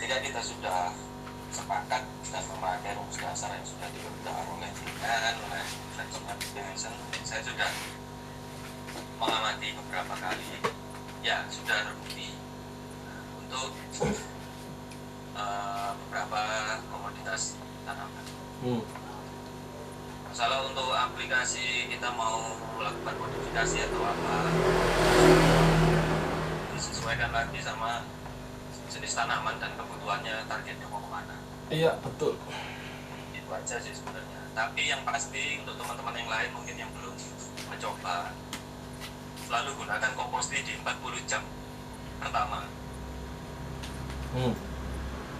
ketika kita sudah sepakat dan memakai rumus dasar yang sudah diberikan oleh Jinan, oleh Flexion Dimension, saya sudah mengamati beberapa kali, ya sudah terbukti untuk beberapa komoditas tanaman. Masalah untuk aplikasi kita mau melakukan modifikasi atau apa, disesuaikan lagi sama jenis tanaman dan kebutuhannya, targetnya mau kemana. Iya, betul. Itu aja sih sebenarnya. Tapi yang pasti untuk teman-teman yang lain mungkin yang belum mencoba, selalu gunakan komposti di 40 jam pertama.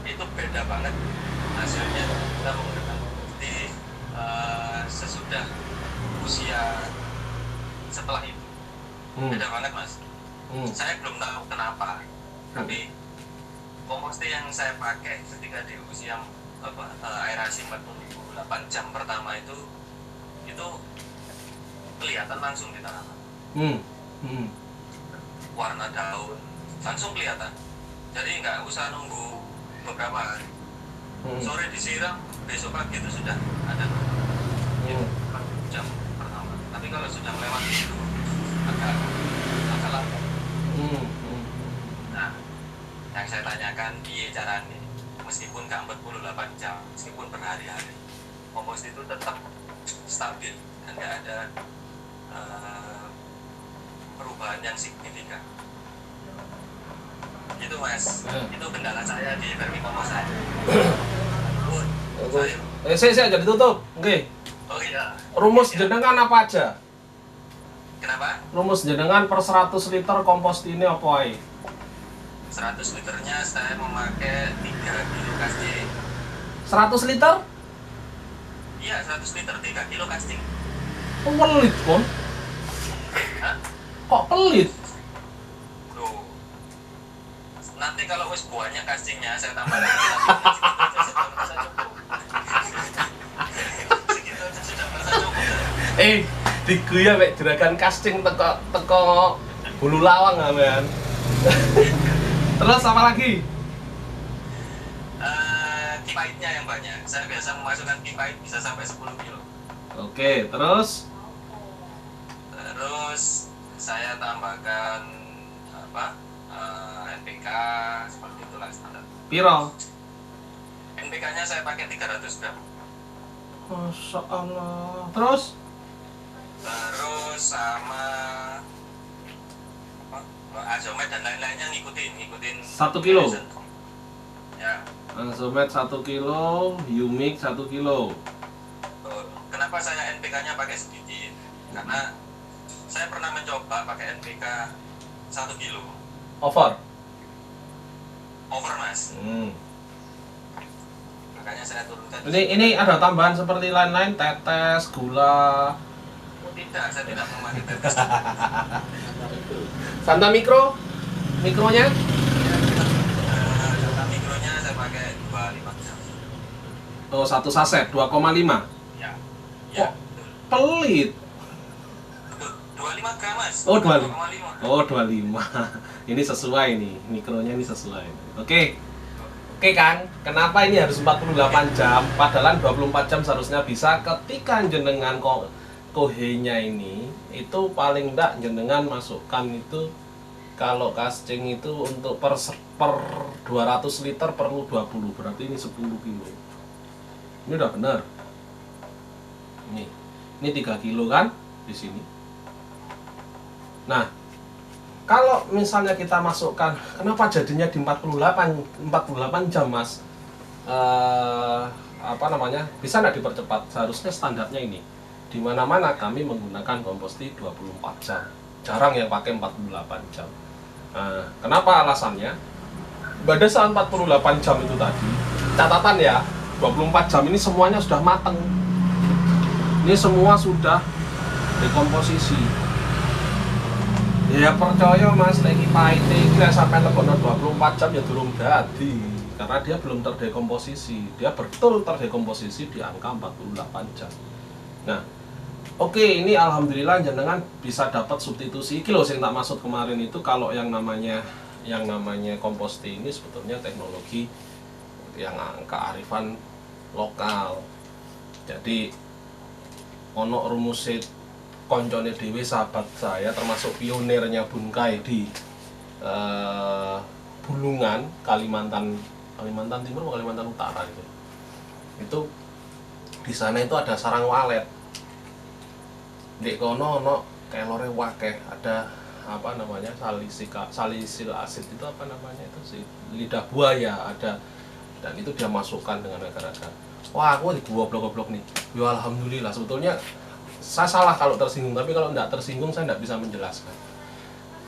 Itu beda banget hasilnya kita menggunakan komposti sesudah usia setelah itu. Beda banget mas. Saya belum tahu kenapa, tapi komposti yang saya pakai ketika di usia aerasi 48 jam pertama itu kelihatan langsung di tanaman. Warna daun langsung kelihatan, jadi nggak usah nunggu beberapa hari. Sore disiram, besok pagi itu sudah ada itu jam pertama. Tapi kalau sudah melewati itu agak lama. Nah, yang saya tanyakan piye caranya, meskipun nggak 48 jam, meskipun berhari-hari, komposti itu tetap stabil dan nggak ada perubahan yang signifikan. Itu mas, itu kendala saya di vermicompost saya. Saya jadi tutup, oke. Oh iya. Rumus jenengan apa aja? Kenapa? Rumus jenengan per 100 liter kompost ini apa aja? 100 liternya saya memakai 3 kilo casting. 100 liter? Iya, 100 liter 3 kilo casting. Kok pelit, Kon? Hah? Kok pelit? Loh. Nanti kalau wis buahnya castingnya saya tambah lagi, segitu aja sudah merasa cukup. Segitu aja sudah merasa cukup. Diguya mek juragan casting teko Bulu Lawang aman. Terus apa lagi? Kipahitnya yang banyak. Saya biasa memasukkan kipahit bisa sampai 10 kilo. Oke, terus saya tambahkan NPK seperti itulah standar. piro? NPK-nya saya pakai 300 gram. Masya Allah. Terus sama Azomet dan lain-lainnya ngikutin 1 kilo. Ya. Azomet 1 kilo, Humix 1 kilo. Kenapa saya NPK-nya pakai sedikit? Karena saya pernah mencoba pakai NPK 1 kilo. Over Mas. Makanya saya turunkan. Ini ada tambahan seperti lain-lain, tetes, gula. Tidak, saya tidak memakai tetes. Santa mikronya? Data mikronya saya pakai 25 gram. Oh, 1 saset 2,5. Ya. Kok pelit? 25 gram mas. Oh, 25. 2,5. Oh, 25. Ini sesuai nih, mikronya ini sesuai. Oke, Kang, kenapa ini harus 48 jam? Padahal 24 jam seharusnya bisa ketika jenengan kohenya ini itu paling enggak jenengan masukkan itu kalau casting itu untuk per 200 liter perlu 20, berarti ini 10 kilo. Ini udah benar. Ini 3 kilo kan di sini. Nah, kalau misalnya kita masukkan, kenapa jadinya di 48 jam mas? Bisa nggak dipercepat? Seharusnya standarnya ini. Di mana-mana kami menggunakan komposti 24 jam. Jarang yang pakai 48 jam. Nah, kenapa alasannya? Pada saat 48 jam itu tadi, catatan ya, 24 jam ini semuanya sudah mateng. Ini semua sudah dekomposisi. Ya percaya mas, lagi pahit ini sampai lebih 24 jam ya durung dadi. Karena dia belum terdekomposisi. Dia betul terdekomposisi di angka 48 jam. Nah, oke, ini alhamdulillah jenengan bisa dapat substitusi. Iki loh yang tak maksud kemarin itu kalau yang namanya komposti ini sebetulnya teknologi yang kearifan lokal. Jadi ono rumusé koncone dhewe sahabat saya termasuk pionirnya Bunkai di Bulungan, Kalimantan Timur atau Kalimantan Utara itu. Itu di sana itu ada sarang walet. Di kono ono kelore wakeh, ada apa namanya salisil asid itu apa namanya itu sih, lidah buaya ada, dan itu dia masukkan dengan agar-agar. Wah, aku di goblok nih. Ya alhamdulillah, sebetulnya saya salah kalau tersinggung, tapi kalau tidak tersinggung saya tidak bisa menjelaskan.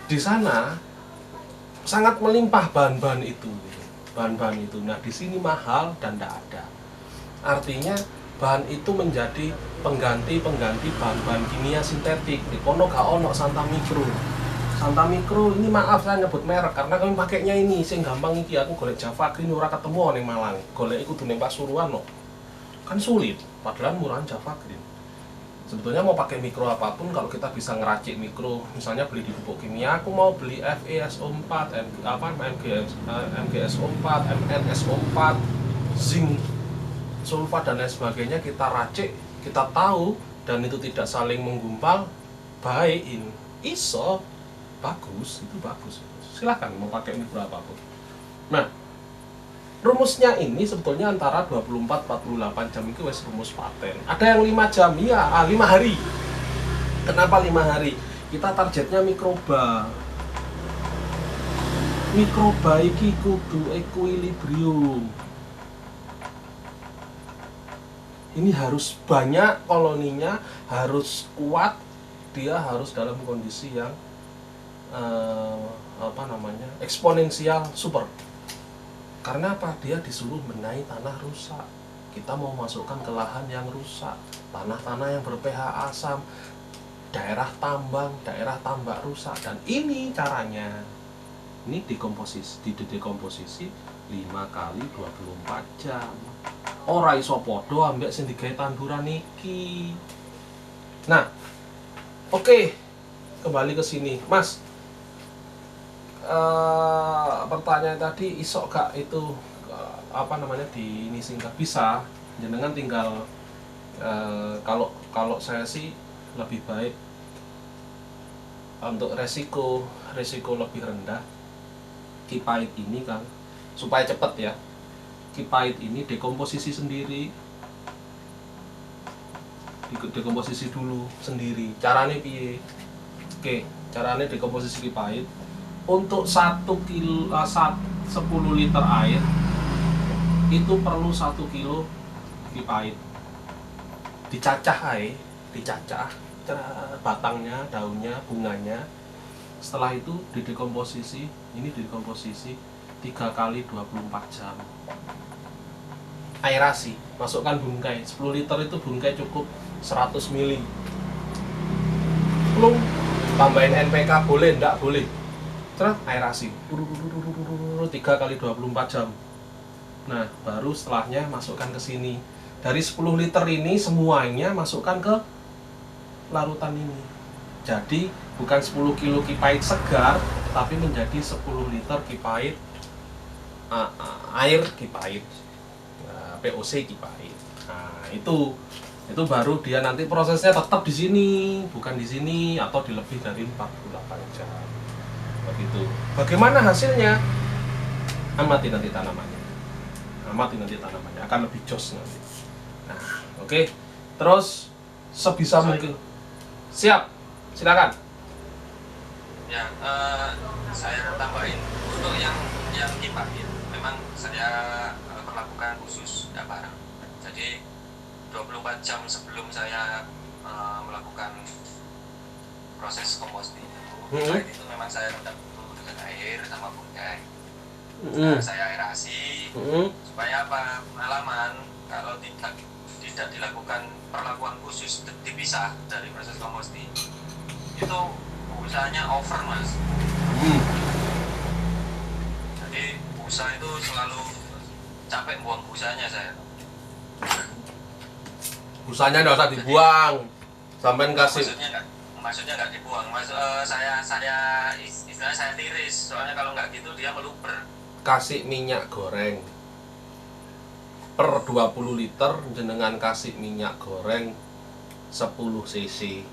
Di sana sangat melimpah bahan-bahan itu. Nah, di sini mahal dan tidak ada. Artinya bahan itu menjadi pengganti bahan-bahan kimia sintetik. Di kono gak ono Santa Micro ini, maaf saya nyebut merek karena kami pakainya ini sing gampang iki. Aku golek Java Green ora ketemu ning Malang, golek iku kudu ning Pasuruan no. Kan sulit, padahal murahan Java Green. Sebetulnya mau pakai mikro apapun, kalau kita bisa ngeracik mikro, misalnya beli di pupuk kimia, aku mau beli FeSO4, MgSO4, MnSO4, zinc, sulfat dan lain sebagainya, kita racik, kita tahu, dan itu tidak saling menggumpal, baik ini iso bagus, itu bagus. Silahkan mau pakai mikro apapun. Nah, rumusnya ini sebetulnya antara 24-48 jam itu wes rumus paten. Ada yang 5 jam, iya, 5 hari. Kenapa 5 hari? Kita targetnya mikroba. Mikroba iki kudu equilibrium. Ini harus banyak koloninya, harus kuat, dia harus dalam kondisi yang eksponensial super. Karena apa? Dia disuruh benahi tanah rusak. Kita mau masukkan ke lahan yang rusak, tanah-tanah yang ber-pH asam, daerah tambak rusak. Dan ini caranya. Ini didekomposisi 5 kali 24 jam. Ora iso podo ambek sing digawe tanduran iki. Nah, oke, kembali ke sini, Mas. Pertanyaan tadi isok gak itu di ini singkat bisa, jenengan tinggal kalau saya sih lebih baik untuk resiko lebih rendah. Kipait ini kan supaya cepat ya, kipait ini dekomposisi sendiri, dekomposisi dulu sendiri. Caranya piye? Oke, caranya dekomposisi kipait. Untuk 10 liter air itu perlu 1 kilo kipait. Dicacah batangnya, daunnya, bunganya. Setelah itu didekomposisi, ini didekomposisi 3 kali 24 jam. Aerasi, masukkan bungkai. 10 liter itu bungkai cukup 100 mili. Belum tambahin NPK boleh, enggak boleh. Terus aerasi 3 kali 24 jam. Nah, baru setelahnya masukkan ke sini. Dari 10 liter ini semuanya masukkan ke larutan ini. Jadi bukan 10 kilo kipait segar, tapi menjadi 10 liter kipait air kipait, POC kipait. Nah, itu baru dia nanti prosesnya tetap di sini, bukan di sini atau di lebih dari 48 jam. Begitu. Bagaimana hasilnya? Amati nanti tanamannya, akan lebih jos nanti. Nah, oke. Terus sebisa mungkin. Siap, silakan. Ya, saya tambahin untuk yang kipait. Memang saya perlakukan khusus tidak bareng. Jadi 24 jam sebelum saya melakukan proses composting itu memang saya rendam dulu dengan air sama bungkai. Saya aerasi supaya apa? Pengalaman kalau tidak dilakukan perlakuan khusus dipisah dari proses composting itu usahanya over, Mas. Jadi busa itu selalu capek buang busanya saya. Busanya nggak usah dibuang, sampai kasih. Maksudnya nggak dibuang, saya istilahnya saya tiris, soalnya kalau nggak gitu dia meluber. Kasih minyak goreng, per 20 liter jenengan kasih minyak goreng 10 cc.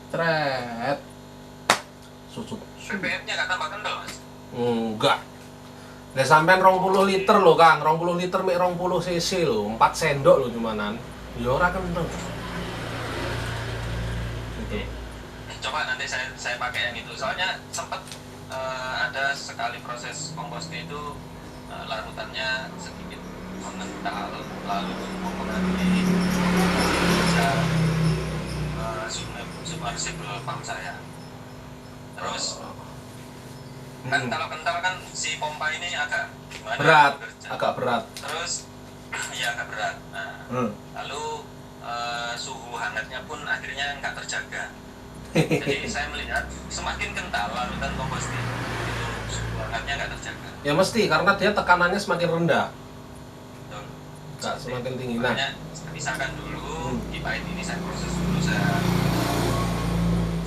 Tret. Susut. BBM-nya nggak tambah kendal, Mas? Enggak. Lah sampean 20 liter lho, Kang. 20 liter mek 20 cc lho, 4 sendok lho cumanan. Ya ora kendel. Gitu. Coba nanti saya pakai yang itu. Soalnya sempat ada sekali proses komposti itu larutannya sedikit mengental, lalu mempengaruhi kerja submersible pump saya. Terus kan kalau kental kan si pompa ini agak gimana? Berat, bekerja. agak berat. Terus ya agak berat. Nah, lalu suhu hangatnya pun akhirnya nggak terjaga. Jadi saya melihat semakin kental larutan komposti itu suhu hangatnya nggak terjaga. Ya mesti karena dia tekanannya semakin rendah. Betul. Nggak semakin tinggi. Nah, Makanya pisahkan dulu, pipain ini saya proses dulu, saya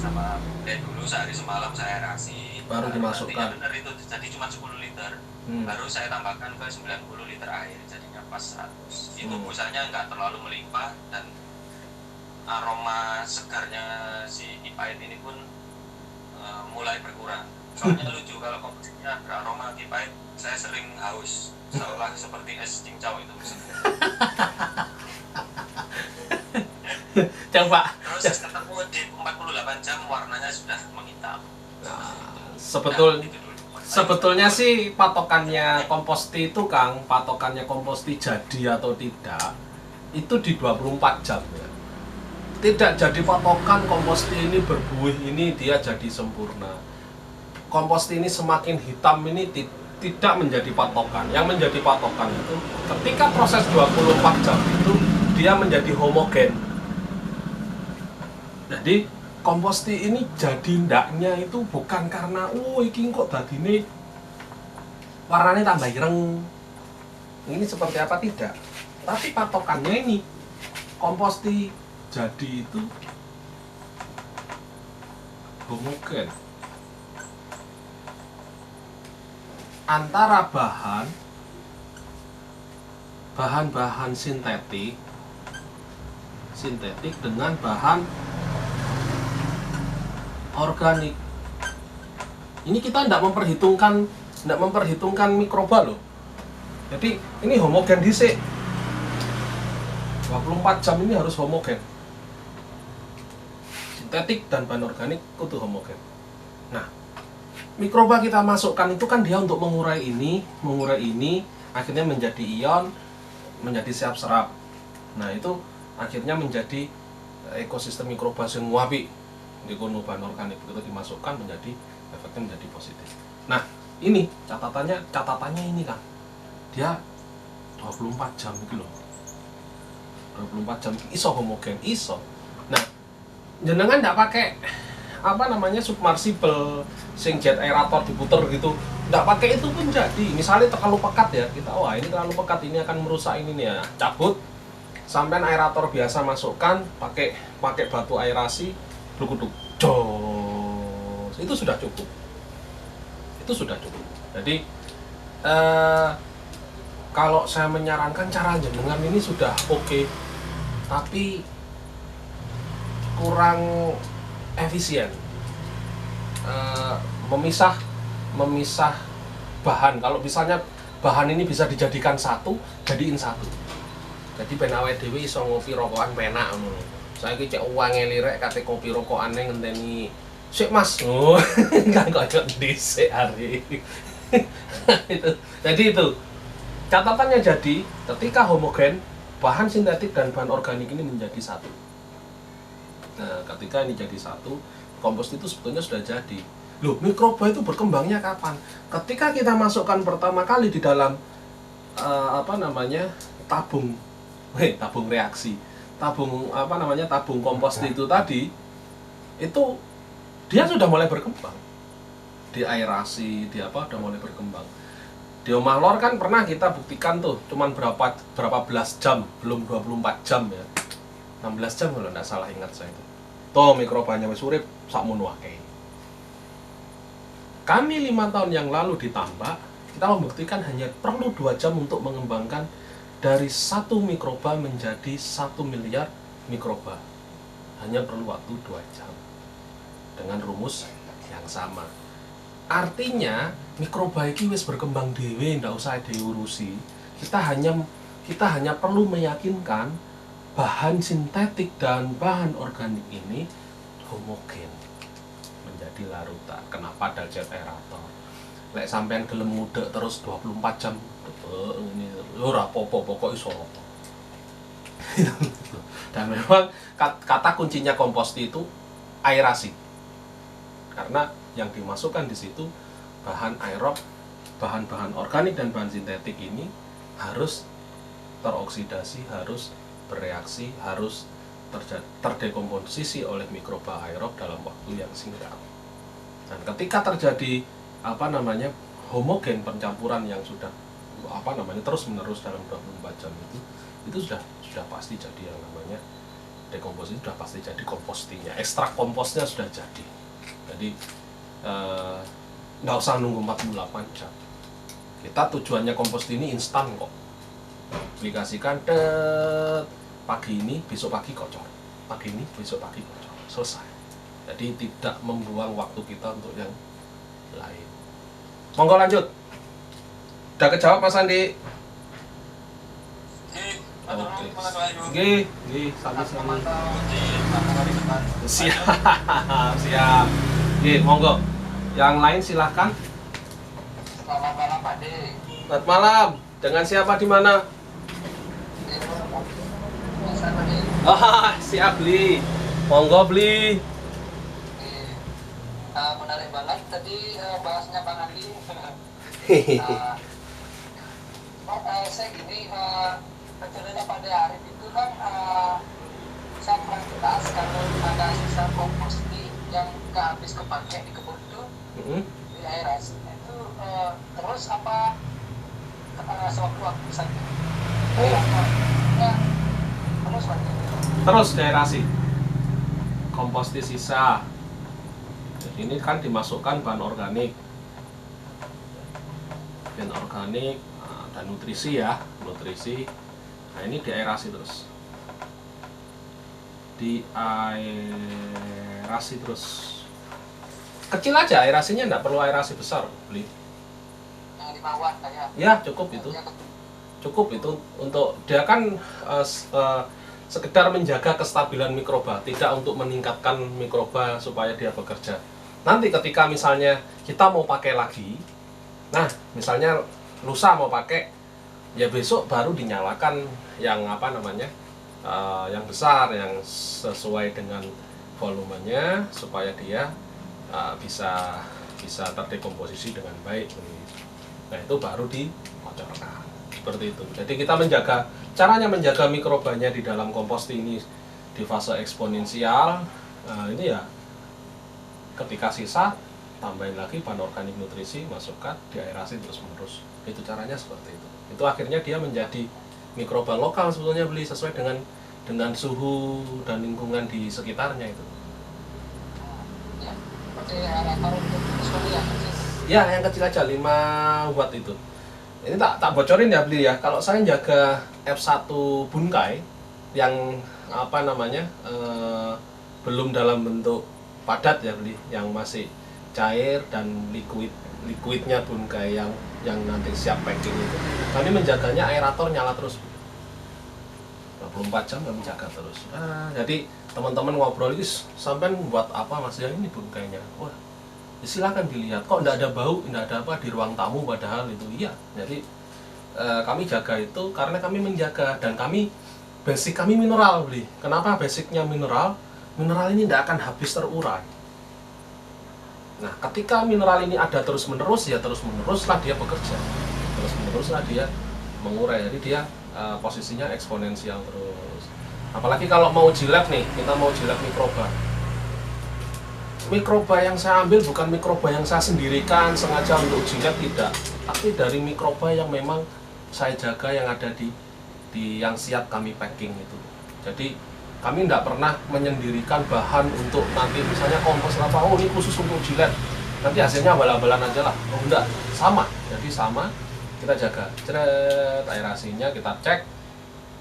sama dulu sehari semalam saya aerasi. Baru dimasukkan. Benar itu jadi cuma 10 liter. Baru saya tambahkan ke 90 liter air, jadinya pas 100. Itu busanya nggak terlalu melimpah dan aroma segarnya si pipain ini pun mulai berkurang. Soalnya lucu kalau komposisinya beraroma pipain, saya sering haus, seolah seperti es cincau itu. Coba. Terus ketemu di 48 jam warnanya sudah menghitam. Nah, sebetulnya sih patokannya komposti itu, Kang, patokannya komposti jadi atau tidak itu di 24 jam ya. Tidak jadi patokan komposti ini berbuih ini dia jadi sempurna. Komposti ini semakin hitam ini tidak menjadi patokan. Yang menjadi patokan itu ketika proses 24 jam itu dia menjadi homogen. Jadi komposti ini jadi ndaknya itu bukan karena iki kok dadine warnanya tambah ireng. Ini seperti apa tidak. Tapi patokannya ini komposti jadi itu homogen antara bahan-bahan sintetik dengan bahan organik. Ini kita tidak memperhitungkan mikroba loh. Jadi ini homogen dhisik. 24 jam ini harus homogen. Sintetik dan bahan organik itu homogen. Nah, mikroba kita masukkan itu kan dia untuk mengurai ini, akhirnya menjadi ion, menjadi siap serap. Nah, itu akhirnya menjadi ekosistem mikroba yang apik. Di bahan organik begitu dimasukkan menjadi efeknya menjadi positif. Nah, ini catatannya ini kan. Dia 24 jam gitu loh. 24 jam iso homogen, iso. Nah, jenengan ndak pakai submersible sing jet aerator diputer gitu. Ndak pakai itu pun jadi. Misalnya terlalu pekat ya, kita ini terlalu pekat, ini akan merusak ini nih ya. Cabut. Sampai aerator biasa masukkan, pakai batu aerasi, glukuduk. Jos. Itu sudah cukup. Jadi kalau saya menyarankan cara jenengan ini sudah oke, tapi kurang efisien. Memisah bahan. Kalau misalnya bahan ini bisa dijadikan satu, jadiin satu. Jadi ben awake dhewe iso ngopi rokokan penak ngono. Saiki cek uange lirek kate kopi rokokane ngenteni sik Mas. Oh, kan koyo dhisik hari. Jadi itu catatannya, jadi ketika homogen bahan sintetik dan bahan organik ini menjadi satu. Nah, ketika ini jadi satu, kompost itu sebetulnya sudah jadi. Loh, mikroba itu berkembangnya kapan? Ketika kita masukkan pertama kali di dalam tabung reaksi, tabung kompost itu tadi, itu dia sudah mulai berkembang. Di aerasi, udah mulai berkembang. Di omah lor kan pernah kita buktikan tuh, cuman berapa belas jam, belum 24 jam ya. 16 jam kalau enggak salah ingat saya itu. Toh mikrobanya wis urip sakmono akeh. Kami 5 tahun yang lalu ditambah, Kita membuktikan hanya perlu 2 jam untuk mengembangkan dari 1 mikroba menjadi 1 miliar mikroba. Hanya perlu waktu 2 jam dengan rumus yang sama. Artinya mikroba ini wis berkembang dewe, ndak usah diurusi. Kita hanya perlu meyakinkan bahan sintetik dan bahan organik ini homogen menjadi larutan. Kenapa ada jet aerator? Lek sampean gelem ngudek terus 24 jam ini ora apa-apa, pokok iso. Dan memang kata kuncinya komposti itu aerasi. Karena yang dimasukkan di situ bahan aerob, bahan-bahan organik dan bahan sintetik ini harus teroksidasi, harus bereaksi, harus terdekomposisi oleh mikroba aerob dalam waktu yang singkat. Dan ketika terjadi homogen pencampuran yang sudah terus menerus dalam 24 jam itu sudah pasti jadi yang namanya dekomposisi, sudah pasti jadi kompostinya, ekstrak komposnya sudah jadi. Jadi nggak usah nunggu 48 jam. Kita tujuannya komposti ini instan kok. Aplikasikan pagi ini, besok pagi kocor, pagi ini, besok pagi kocor, selesai. Jadi tidak membuang waktu kita untuk yang lain. Monggo lanjut. Udah kejawab Mas Andi? Oke. Nggih, sami-sami. Siap. Nggih, monggo. Yang lain silahkan. Selamat malam Pak D. Selamat malam. Dengan siapa di mana? Siap beli. Monggo beli. Menarik banget tadi bahasnya Bang Andi. Saya gini, rencananya pada hari itu kan saya kurang jelas kalau ada sisa komposti yang nggak habis kepake di kebun itu di aerasi itu terus apa sewaktu-waktu saja. Terus lagi. Terus daerasi. Komposti sisa. Jadi ini kan dimasukkan bahan organik. Bahan organik dan nutrisi ya, nutrisi. Nah, ini diaerasi terus. Diaerasi terus. Kecil aja aerasinya, enggak perlu aerasi besar, beli. Yang 5 watt kayak. Ya, cukup itu. Cukup itu untuk dia kan sekedar menjaga kestabilan mikroba, tidak untuk meningkatkan mikroba supaya dia bekerja. Nanti ketika misalnya kita mau pakai lagi, nah misalnya lusa mau pakai, ya besok baru dinyalakan yang yang besar, yang sesuai dengan volumenya supaya dia bisa terdekomposisi dengan baik. Nah itu baru dikocorkan seperti itu. Jadi kita caranya menjaga mikrobanya di dalam komposti ini di fase eksponensial. Ini ya ketika sisa tambahin lagi bahan organik nutrisi, masukkan, diaerasi terus menerus. Itu caranya seperti itu. Itu akhirnya dia menjadi mikroba lokal sebetulnya beli sesuai dengan suhu dan lingkungan di sekitarnya itu. Ya, pakai aerator untuk ya. Ya, yang kecil aja 5 watt itu. Ini tak bocorin ya beli ya. Kalau saya jaga F1 bungkai yang belum dalam bentuk padat ya beli, yang masih cair dan liquidnya bungkai yang nanti siap packing itu. Kami menjaganya aerator nyala terus. 24 jam kami jaga terus. Jadi teman-teman ngobrol ini sampai buat apa Mas ya ini bungkainya? Wah, silakan dilihat. Kok enggak ada bau, enggak ada apa di ruang tamu padahal itu. Iya. Jadi kami jaga itu karena kami menjaga dan basic kami mineral beli. Kenapa basicnya mineral? Mineral ini tidak akan habis terurai. Nah, ketika mineral ini ada terus-menerus, ya terus-meneruslah dia bekerja. Terus-meneruslah dia mengurai. Jadi dia posisinya eksponensial terus. Apalagi kalau mau jilat nih, kita mau jilat mikroba. Mikroba yang saya ambil bukan mikroba yang saya sendirikan sengaja untuk jilat, tidak. Tapi dari mikroba yang memang saya jaga yang ada di yang siap kami packing itu. Jadi kami tidak pernah menyendirikan bahan untuk nanti misalnya kompos apa, oh ini khusus untuk jilat, nanti hasilnya bala-balan aja lah. Oh enggak, sama Jadi sama, kita jaga ceret aerasinya, kita cek,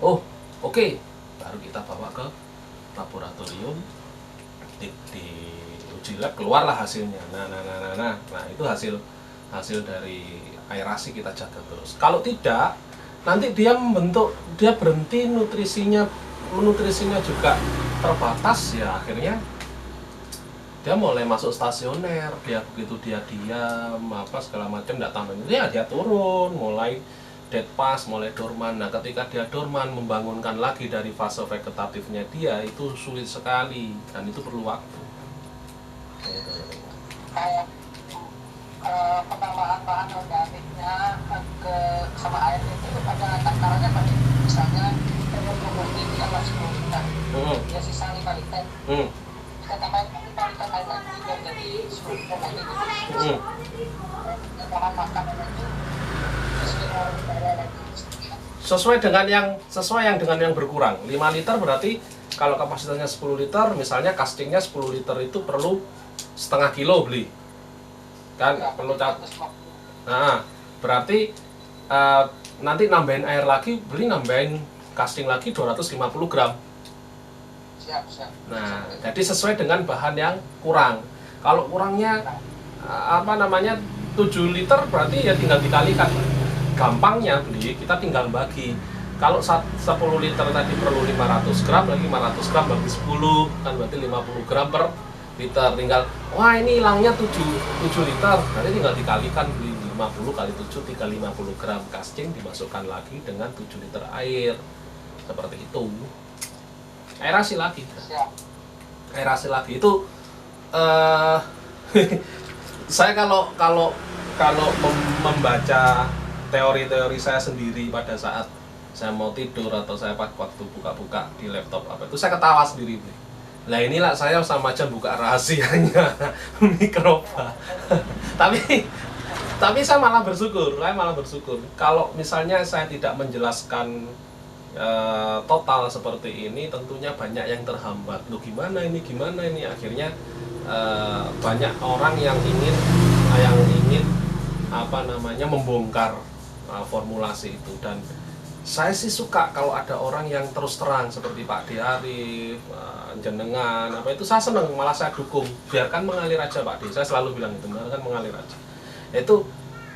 oh oke, baru kita bawa ke laboratorium, di uji lab, keluarlah hasilnya. Nah itu hasil dari aerasi, kita jaga terus. Kalau tidak, nanti dia berhenti, nutrisinya juga terbatas, ya akhirnya dia mulai masuk stasioner. Dia begitu dia diam apa segala macam, tidak tambah ya dia turun, mulai dead pass, mulai dorman. Nah ketika dia dorman, membangunkan lagi dari fase vegetatifnya dia itu sulit sekali, dan itu perlu waktu. Kayak penambahan bahan organiknya ke sama air itu ada takarannya Pak. Misalnya ini adalah 10 liter, dia sisa 5 liter. Kita tambahin 5 liter air lagi biar jadi 10 liter lagi gitu. Bahan makanan itu sesuai dengan yang berkurang. 5 liter berarti kalau kapasitasnya 10 liter, misalnya castingnya 10 liter itu perlu setengah kilo beli, kan perlu nah berarti nanti nambahin air lagi, nambahin casting lagi 250 gram. Siap. Nah jadi sesuai dengan bahan yang kurang. Kalau kurangnya 7 liter berarti ya tinggal dikalikan. Gampangnya beli, kita tinggal bagi. Kalau 10 liter tadi perlu 500 gram, lagi 500 gram bagi 10, kan berarti 50 gram per liter. Tinggal, wah ini hilangnya 7 liter, berarti tinggal dikalikan, beli 50 kali 7, tinggal 50 gram casting, dimasukkan lagi dengan 7 liter air. Seperti itu. Aerasi lagi. Aerasi lagi itu saya kalau membaca teori-teori saya sendiri pada saat saya mau tidur atau saya waktu buka-buka di laptop apa itu, saya ketawa sendiri. Lah inilah saya sama aja buka rahasianya mikroba. tapi saya malah bersyukur. Kalau misalnya saya tidak menjelaskan total seperti ini, tentunya banyak yang terhambat. Loh gimana ini akhirnya banyak orang yang ingin membongkar formulasi itu. Dan saya sih suka kalau ada orang yang terus terang seperti Pak D. Arif, jenengan itu saya senang, malah saya dukung. Biarkan mengalir aja Pak D, saya selalu bilang itu, biarkan mengalir aja. Itu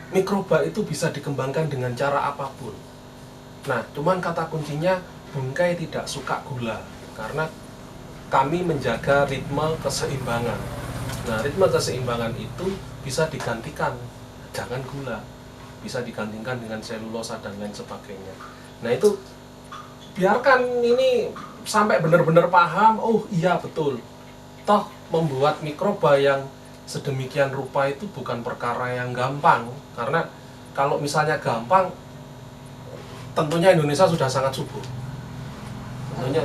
mikroba itu bisa dikembangkan dengan cara apapun. Nah cuman kata kuncinya, bungkai tidak suka gula, karena kami menjaga ritme keseimbangan. Nah ritme keseimbangan itu bisa digantikan, jangan gula, bisa digantikan dengan selulosa dan lain sebagainya. Nah itu biarkan ini sampai benar-benar paham. Oh iya betul, toh membuat mikroba yang sedemikian rupa itu bukan perkara yang gampang. Karena kalau misalnya gampang, tentunya Indonesia sudah sangat subur. Tentunya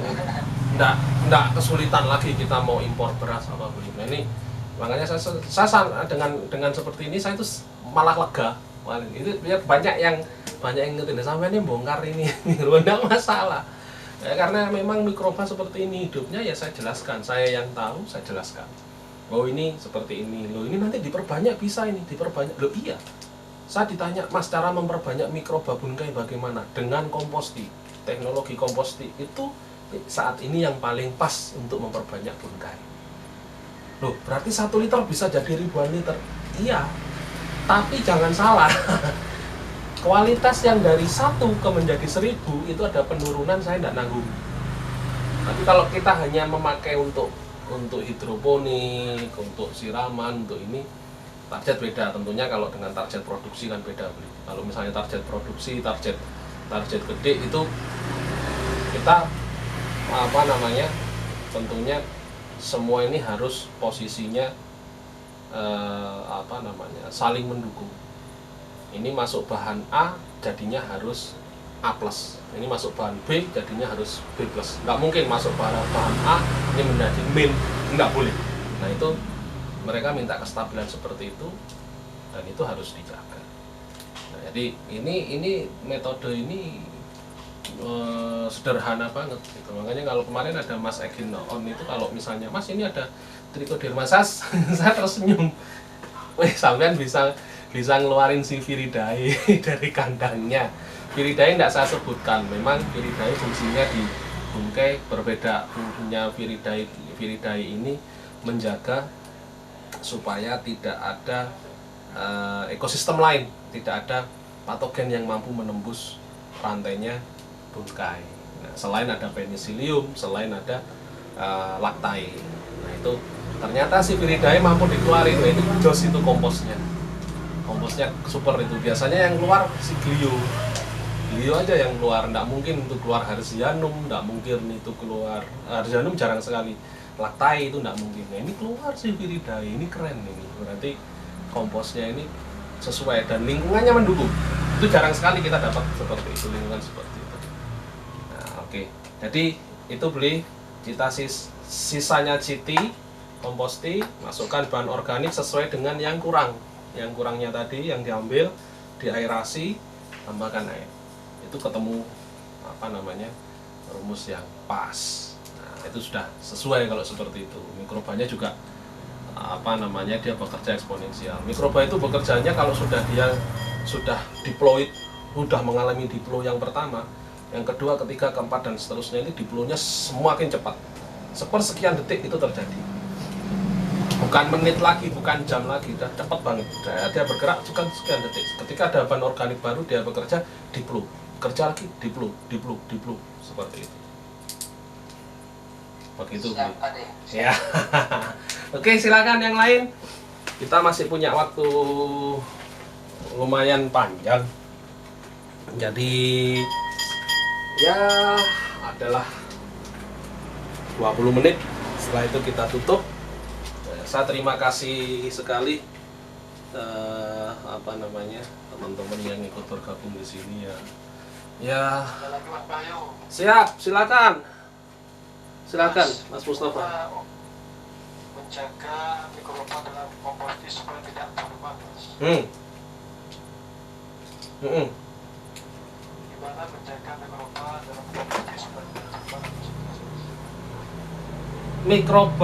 enggak kesulitan lagi kita mau impor beras apa begini. Nah ini makanya saya dengan seperti ini saya itu malah lega. Itu banyak yang ngerti, sampai ini bongkar ini enggak masalah. Ya, karena memang mikroba seperti ini hidupnya, ya saya jelaskan, saya yang tahu saya jelaskan. Oh ini seperti ini, loh ini nanti diperbanyak, bisa ini diperbanyak. Loh iya, saya ditanya, Mas cara memperbanyak mikroba bungkai bagaimana? Dengan komposti, teknologi komposti itu saat ini yang paling pas untuk memperbanyak bungkai. Loh berarti 1 liter bisa jadi ribuan liter? Iya, tapi jangan salah. Kualitas yang dari 1 ke menjadi 1000 itu ada penurunan, saya tidak nanggung. Tapi kalau kita hanya memakai untuk hidroponik, untuk siraman, untuk ini, target beda tentunya. Kalau dengan target produksi kan beda. Kalau misalnya target produksi, target gede itu kita tentunya semua ini harus posisinya saling mendukung. Ini masuk bahan A jadinya harus A+, ini masuk bahan B jadinya harus B+. Nggak mungkin masuk bahan A ini menjadi min, nggak boleh. Nah itu mereka minta kestabilan seperti itu, dan itu harus dijaga. Nah, jadi ini metode ini sederhana banget gitu. Makanya kalau kemarin ada Mas Egin on itu, kalau misalnya Mas ini ada trichoderma, saya tersenyum. Sampean bisa bisa ngeluarin si Viridae dari kandangnya. Viridae tidak saya sebutkan, memang Viridae fungsinya di bungkai berbeda. Fungsinya Viridae ini menjaga supaya tidak ada ekosistem lain, tidak ada patogen yang mampu menembus rantainya bungkai. Nah, selain ada penicillium, selain ada lactae. Nah, itu ternyata si Viridae mampu dikeluarin. Nah, itu jos itu komposnya super itu. Biasanya yang keluar si Glio aja yang keluar, nggak mungkin itu keluar Harzianum, nggak mungkin itu keluar Harzianum, jarang sekali. Lactae itu nggak mungkin. Nah, ini keluar si Viridae, ini keren ini. Berarti komposnya ini sesuai dan lingkungannya mendukung. Itu jarang sekali kita dapat seperti itu, lingkungan seperti itu. Nah, oke. Jadi itu beli kita sisanya CT, kompos tea, masukkan bahan organik sesuai dengan yang kurang. Yang kurangnya tadi yang diambil, diaerasi, tambahkan air. Itu ketemu rumus yang pas. Nah, itu sudah sesuai kalau seperti itu. Mikrobanya juga dia bekerja eksponensial. Mikroba itu bekerjanya kalau dia sudah diploid, sudah mengalami diplo yang pertama, yang kedua, ketiga, keempat, dan seterusnya, ini diplonya semakin cepat. Sepersekian detik itu terjadi. Bukan menit lagi, bukan jam lagi, udah cepat banget. Dia bergerak juga sekian detik. Ketika ada bahan organik baru, dia bekerja, diplo. Kerja lagi, diplo, seperti itu. Begitu. Ya. Oke, silakan yang lain. Kita masih punya waktu lumayan panjang. Jadi ya adalah 20 menit. Setelah itu kita tutup. Saya terima kasih sekali teman-teman yang ikut bergabung di sini ya. Ya. Siap, silakan. Silakan, Mas Mustafa. Menjaga mikroba dalam kompos supaya tidak berubah. Gimana menjaga mikroba dalam kompos supaya tidak berubah? Mikroba